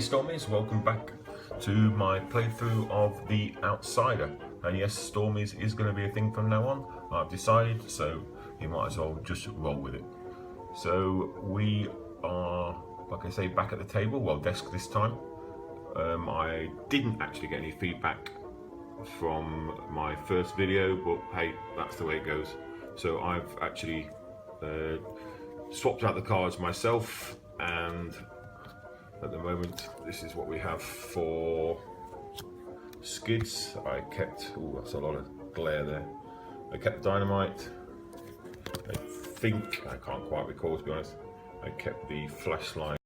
Stormies, welcome back to my playthrough of The Outsider. And yes, Stormies is going to be a thing from now on, I've decided, so you might as well just roll with it. So we are, like I say, back at the table, well, desk this time. I didn't actually get any feedback from my first video, but hey, that's the way it goes. So I've actually swapped out the cards myself, and at the moment this is what we have for Skidz. I kept, oh, that's a lot of glare there. I kept dynamite. I think, I can't quite recall to be honest, I kept the flashlight.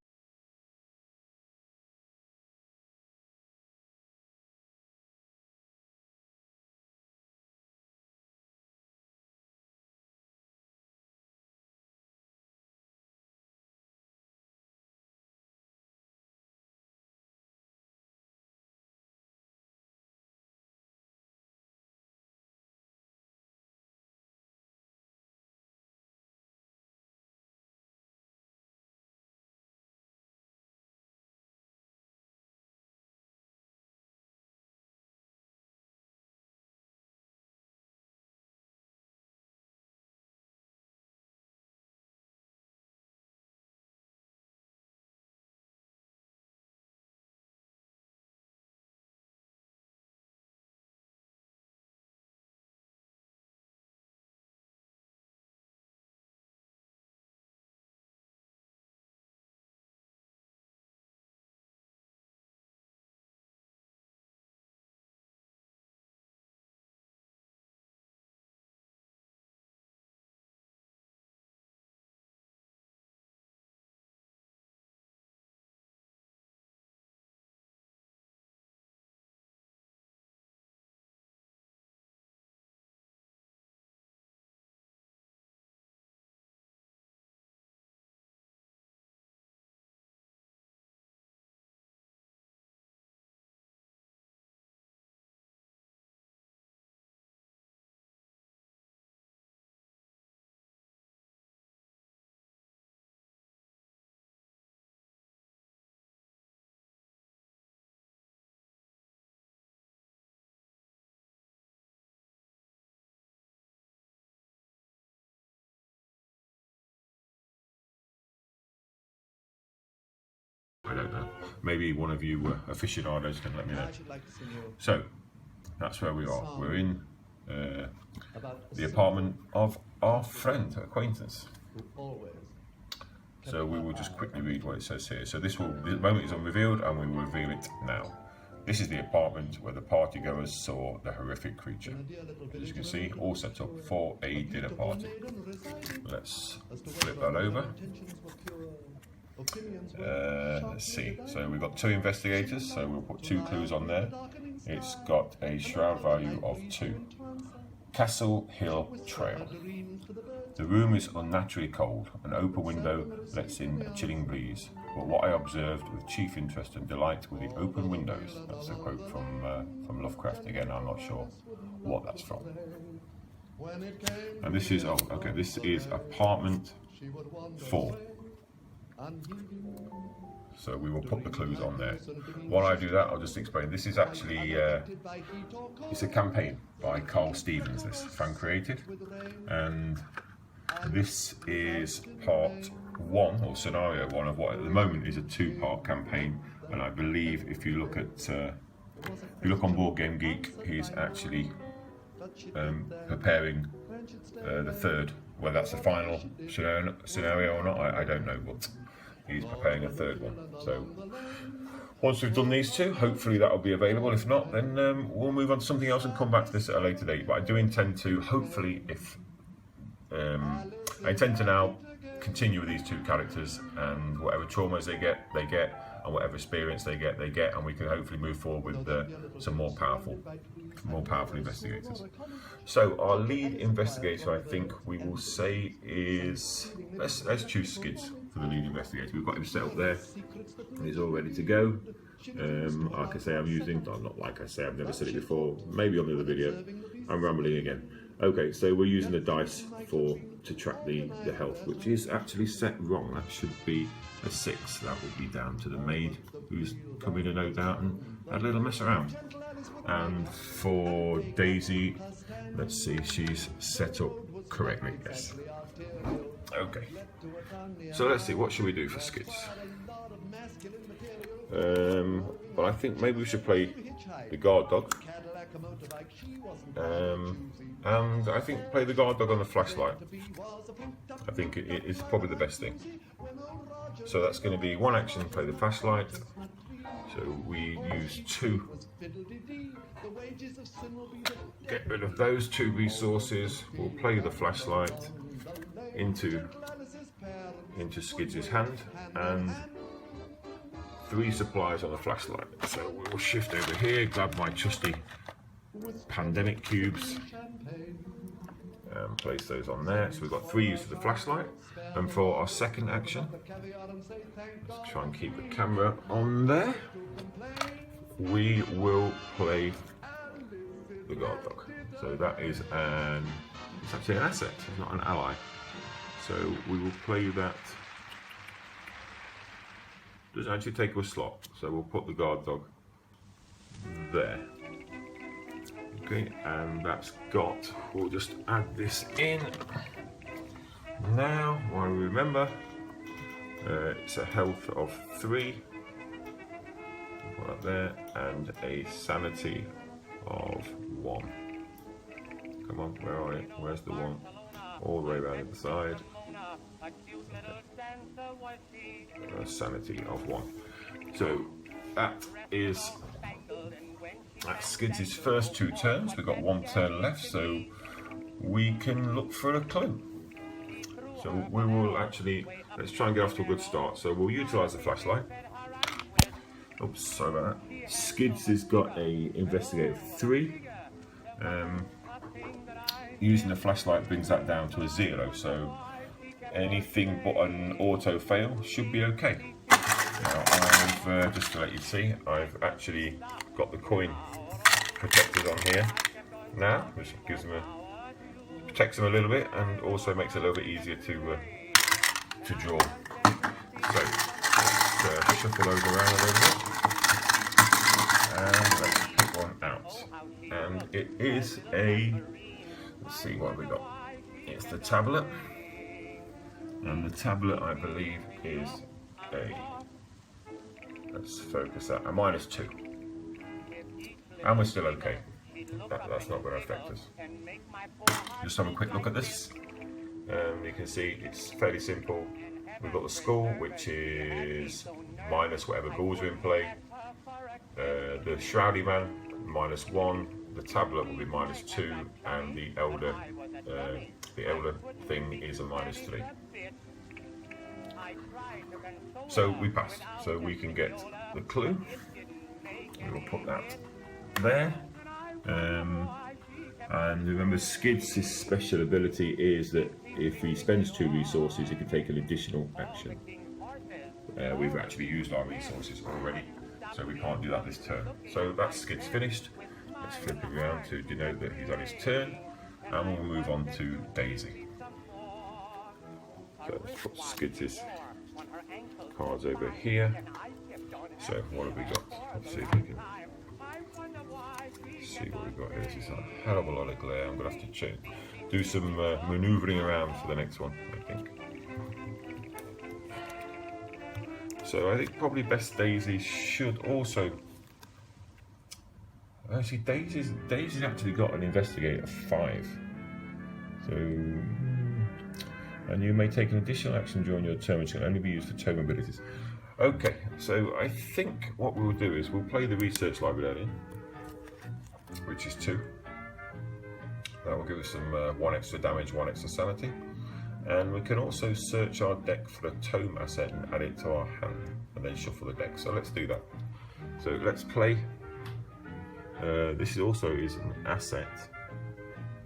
I don't know. Maybe one of you aficionados can let me know. So, that's where we are. We're in the apartment of our friend, acquaintance. So we will just quickly read what it says here. So this moment is unrevealed, and we will reveal it now. This is the apartment where the partygoers saw the horrific creature. As you can see, all set up for a dinner party. Let's flip that over. Let's see, so we've got 2 investigators, so we'll put 2 clues on there. It's got a shroud value of 2. Castle Hill Trail. The room is unnaturally cold. An open window lets in a chilling breeze. But what I observed with chief interest and delight were the open windows. That's a quote from Lovecraft. Again, I'm not sure what that's from. And this is, oh, okay, this is apartment 4. So we will put the clues on there. While I do that, I'll just explain. This is actually, it's a campaign by Carl Stevens, this fan created. And this is part 1, or scenario 1, of what at the moment is a 2-part campaign. And I believe if you look at, if you look on Board Game Geek, he's actually preparing the 3rd. Whether that's the final scenario or not, I don't know, but he's preparing a 3rd one. So once we've done these 2, hopefully that'll be available. If not, then we'll move on to something else and come back to this at a later date. But I do intend to, hopefully, if I intend to now continue with these 2 characters, and whatever traumas they get, and whatever experience they get, and we can hopefully move forward with some more powerful investigators. So our lead investigator, I think we will say is, let's choose Skidz for the lead investigator. We've got him set up there, he's all ready to go. Like I say, I'm using, not like I say, I've never said it before, maybe on the other video, I'm rambling again. Okay, so we're using the dice to track the health, which is actually set wrong. That should be a 6. That will be down to the maid who's come in, no doubt, and had a little mess around. And for Daisy, let's see, she's set up correctly, yes. Okay, so let's see, what should we do for Skidz? Well, I think maybe we should play the guard dog. And I think play the guard dog on the flashlight. I think it is probably the best thing. So that's going to be 1 action, play the flashlight. So we use 2. Get rid of those 2 resources. We'll play the flashlight into Skidz' hand, and 3 supplies on the flashlight. So we'll shift over here, grab my trusty pandemic cubes, and place those on there. So we've got 3 uses of the flashlight. And for our second action, let's try and keep the camera on there. We will play the guard dog. So that is it's actually an asset, it's not an ally. So we will play that. Doesn't actually take a slot, so we'll put the guard dog there. Okay, and that's got, we'll just add this in. Now, while we remember, it's a health of 3, put that there, and a sanity of 1. Come on, where are you? Where's the 1? All the way around the side. Okay. A sanity of 1. So that's Skidz' first 2 turns. We've got 1 turn left, so we can look for a clue. So we will actually, let's try and get off to a good start. So we'll utilise the flashlight. Oops, sorry about that. Skidz has got a investigator 3. Using the flashlight brings that down to a 0. So anything but an auto fail should be okay. Now I've, just to let you see, I've actually got the coin protected on here now, which gives them protects them a little bit and also makes it a little bit easier to draw. So let's shuffle those around a little bit and let's pick one out. And it is let's see what we got. It's the tablet, and the tablet I believe is let's focus that, a -2. And we're still okay. That's not going to affect us. Just have a quick look at this. You can see it's fairly simple. We've got the skull, which is minus whatever balls are in play. The Shroudy Man, -1. The tablet will be -2, and the elder thing is a -3. So we passed. So we can get the clue. We will put that there. And remember, Skidz' special ability is that if he spends 2 resources, he can take an additional action. We've actually used our resources already, so we can't do that this turn. So that's Skidz finished. Let's flip it around to denote that he's on his turn, and we'll move on to Daisy. So let's put Skidz' cards over here. So what have we got? Let's see if we can see what we've got here. This is a hell of a lot of glare. I'm going to have to do some manoeuvring around for the next one, I think. So I think probably best Daisy should also... Actually, Daisy's actually got an investigator 5. So... And you may take an additional action during your turn, which can only be used for tome abilities. Okay, so I think what we'll do is we'll play the research librarian, which is 2. That will give us some 1 extra damage, 1 extra sanity. And we can also search our deck for a tome asset and add it to our hand, and then shuffle the deck. So let's do that. So let's play. This also is an asset,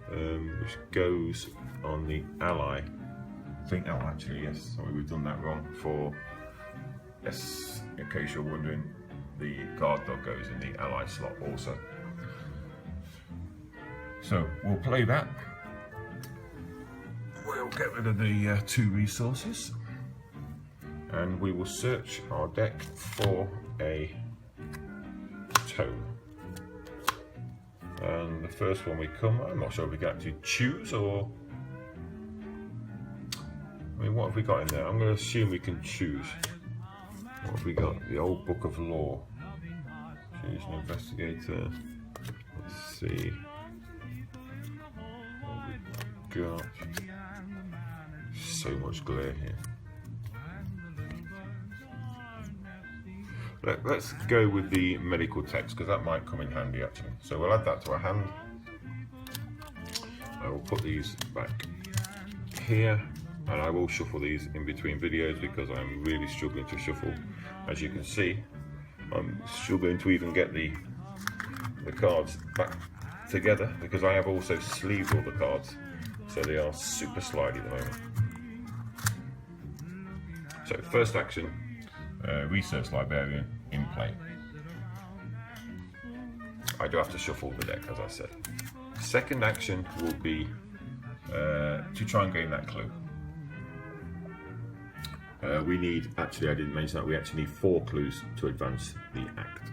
which goes on the ally. I think, oh actually yes, sorry, we've done that wrong. Yes, in case you're wondering, the guard dog goes in the ally slot also. So we'll play that, get rid of the 2 resources, and we will search our deck for a tome. And the first one we come, I'm not sure if we can actually choose, or I mean, what have we got in there? I'm going to assume we can choose. What have we got? The Old Book of Law. Choose an investigator. Let's see what we've got. So much glare here. Let's go with the medical text, because that might come in handy actually. So we'll add that to our hand. I will put these back here, and I will shuffle these in between videos because I'm really struggling to shuffle. As you can see, I'm struggling to even get the cards back together, because I have also sleeved all the cards, so they are super slidey at the moment. So first action, Research Librarian in play. I do have to shuffle the deck, as I said. Second action will be to try and gain that clue. We need, actually I didn't mention that, we actually need 4 clues to advance the act.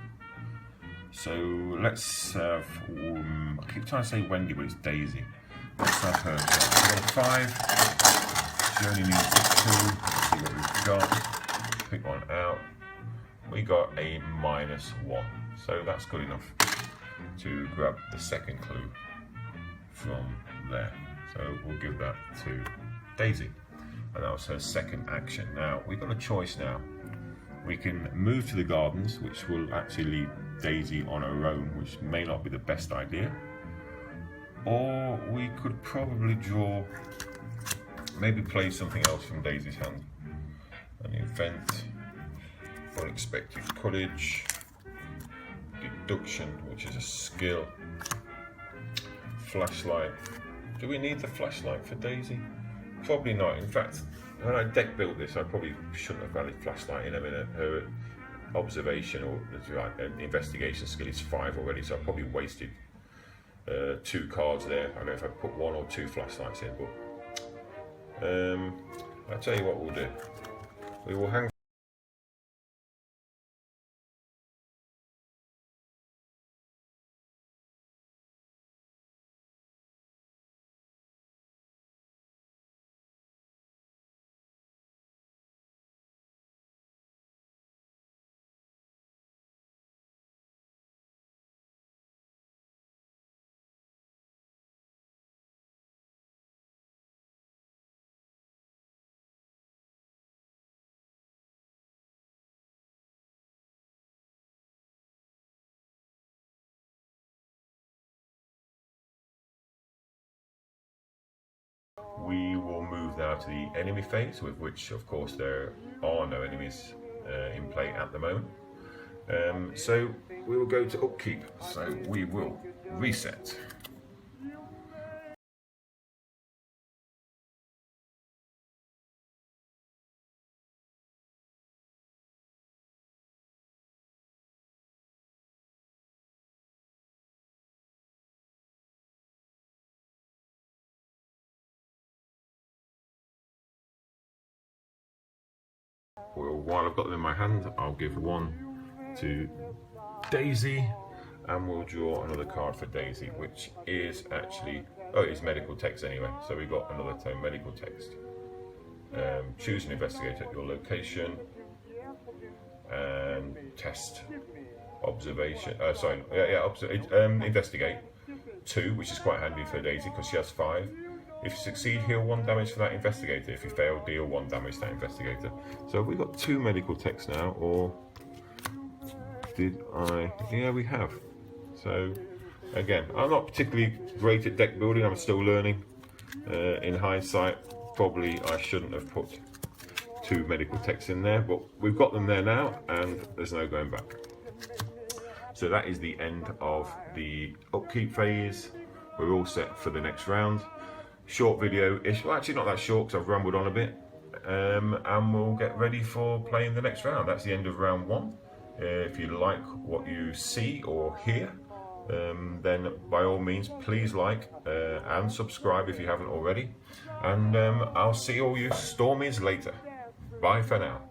So let's have, I keep trying to say Wendy, but it's Daisy. Let's have her. So 5, she only needs 2, let's see what we've got. Pick one out. We got a -1, so that's good enough to grab the second clue from there. So we'll give that to Daisy, and that was her second action. Now we've got a choice now. We can move to the gardens, which will actually leave Daisy on her own, which may not be the best idea, or we could probably draw, maybe play something else from Daisy's hand. An event, unexpected courage, deduction, which is a skill, flashlight. Do we need the flashlight for Daisy? Probably not. In fact, when I deck built this, I probably shouldn't have added flashlight in. I mean, her observation or investigation skill is 5 already, so I probably wasted 2 cards there. I don't know if I put 1 or 2 flashlights in, but I'll tell you what we'll do. We will hang. We will move now to the enemy phase, with which of course there are no enemies in play at the moment. So we will go to Upkeep, so we will reset. Well, while I've got them in my hand, I'll give 1 to Daisy, and we'll draw another card for Daisy, which is actually, oh, it's medical text anyway, so we've got another tome, medical text. Choose an investigator at your location, and test observation, investigate 2, which is quite handy for Daisy because she has 5. If you succeed, heal 1 damage for that investigator. If you fail, deal 1 damage to that investigator. So have we got 2 medical texts now, or did I? Yeah, we have. So again, I'm not particularly great at deck building. I'm still learning. In hindsight, probably I shouldn't have put 2 medical texts in there, but we've got them there now, and there's no going back. So that is the end of the Upkeep phase. We're all set for the next round. Short video-ish, well actually not that short because I've rambled on a bit, and we'll get ready for playing the next round. That's the end of round 1. If you like what you see or hear, then by all means please like and subscribe if you haven't already, and I'll see all you Stormies later. Bye for now.